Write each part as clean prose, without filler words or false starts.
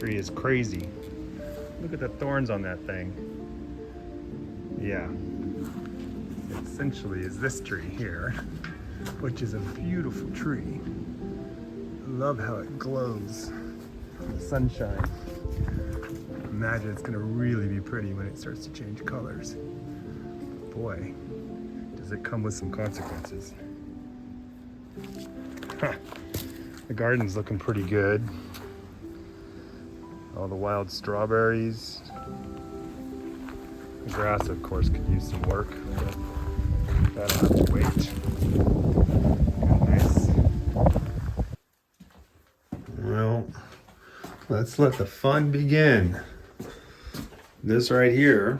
tree is crazy. Look at the thorns on that thing. Yeah. Essentially is this tree here, which is a beautiful tree. I love how it glows in the sunshine. Imagine it's gonna really be pretty when it starts to change colors. Boy, does it come with some consequences. Huh. The garden's looking pretty good. All the wild strawberries. The grass, of course, could use some work, but that'll have to wait. Nice. Well, let's let the fun begin. This right here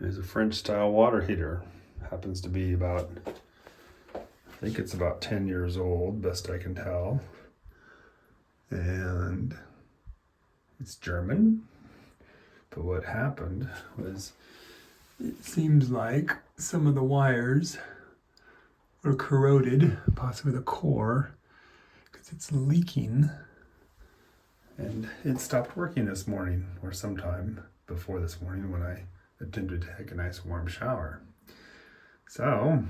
is a French style water heater. Happens to be about, I think it's about 10 years old, best I can tell. And it's German. But what happened was, it seems like some of the wires were corroded, possibly the core, because it's leaking. And it stopped working this morning, or sometime before this morning when I attempted to take a nice warm shower. So,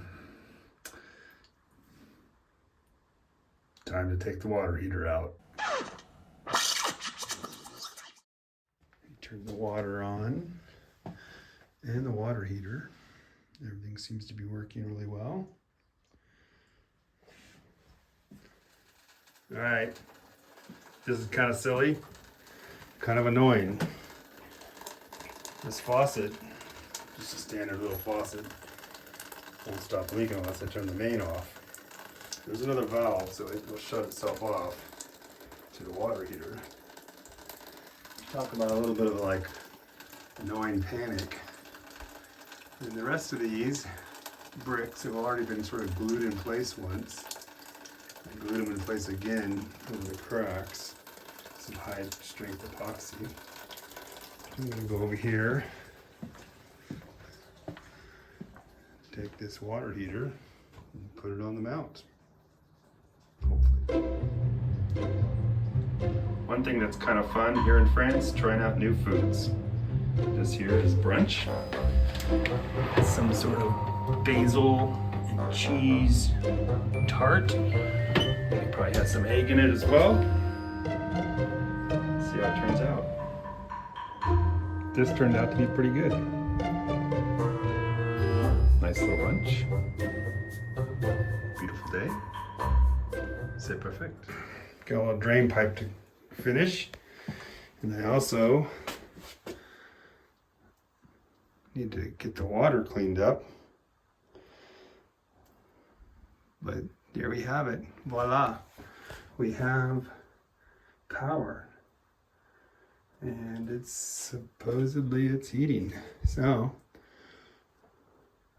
time to take the water heater out. Turn the water on, and the water heater. Everything seems to be working really well. All right. This is kind of silly, kind of annoying. This faucet, just a standard little faucet, won't stop leaking unless I turn the main off. There's another valve, so it will shut itself off to the water heater. Talk about a little bit of like annoying panic. And the rest of these bricks have already been sort of glued in place once. I glued them in place again over the cracks. Some high strength epoxy. I'm gonna go over here, take this water heater and put it on the mount. Hopefully. One thing that's kind of fun here in France, trying out new foods. This here is brunch. It's some sort of basil and cheese tart. It probably has some egg in it as well. See how it turns out. This turned out to be pretty good. Nice little lunch. Beautiful day. C'est perfect. Got a little drain pipe to finish. And I also need to get the water cleaned up. But here we have it. Voila. We have power. And it's supposedly it's heating. So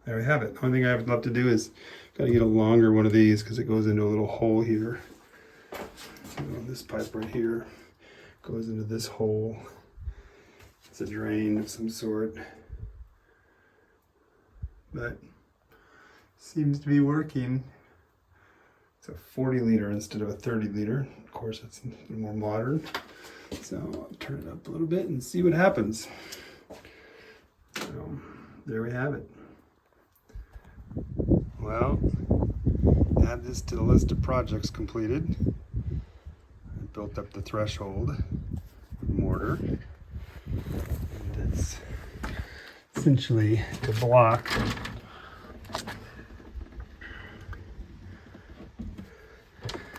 there we have it. The only thing I would love to do is got to get a longer one of these because it goes into a little hole here. So this pipe right here goes into this hole. It's a drain of some sort. But seems to be working. It's a 40 liter instead of a 30 liter. Of course, it's more modern. So I'll turn it up a little bit and see what happens. So there we have it. Well, add this to the list of projects completed. I built up the threshold mortar. And it's essentially to block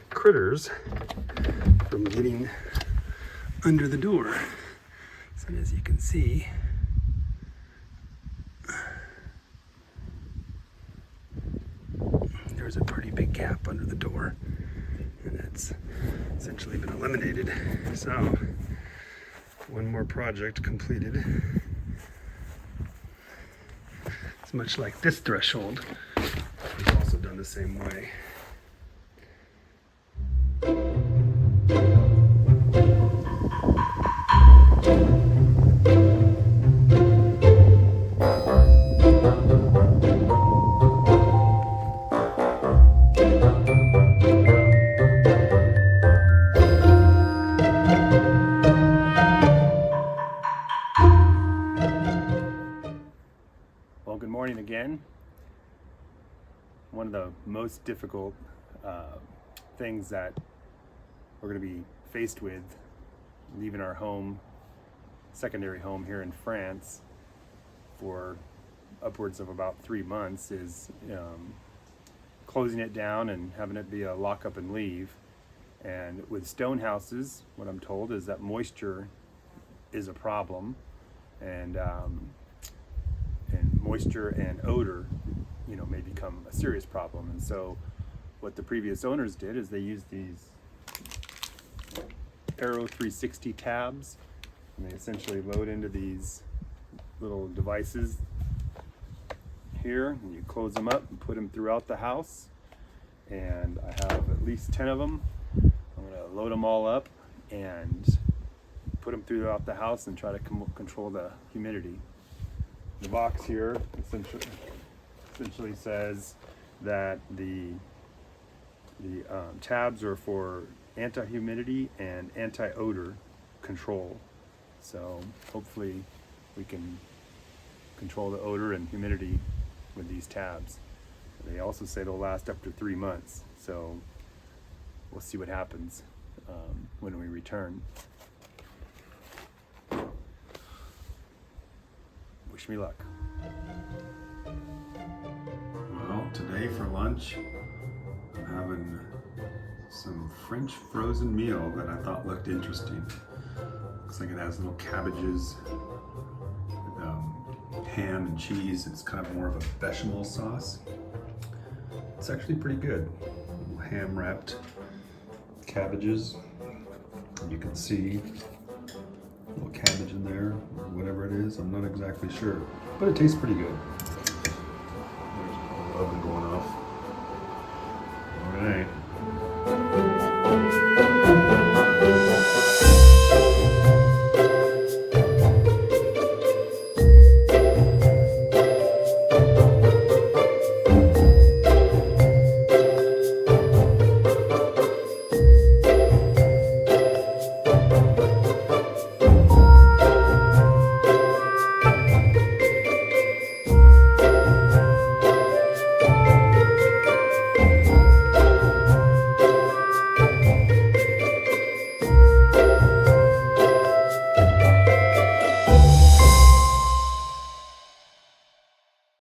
critters from getting under the door. So as you can see, there's a pretty big gap under the door, and that's essentially been eliminated. So one more project completed. It's much like this threshold. It's also done the same way. Well, good morning again. One of the most difficult things that we're going to be faced with leaving our home, secondary home here in France for upwards of about 3 months is closing it down and having it be a lock up and leave. And with stone houses, what I'm told is that moisture is a problem, and moisture and odor, may become a serious problem. And so what the previous owners did is they used these Aero 360 tabs, and they essentially load into these little devices here, and you close them up and put them throughout the house. And I have at least 10 of them. I'm going to load them all up and put them throughout the house and try to control the humidity. The box here essentially says that the tabs are for anti-humidity and anti-odor control. So hopefully we can control the odor and humidity with these tabs. They also say they'll last up to 3 months. So we'll see what happens when we return. Wish me luck. Well, today for lunch, I'm having some French frozen meal that I thought looked interesting. Looks like it has little cabbages, ham and cheese. It's kind of more of a bechamel sauce. It's actually pretty good. Ham wrapped cabbages. You can see a little cabbage in there, whatever it is. I'm not exactly sure, but it tastes pretty good. There's the oven going off. All right.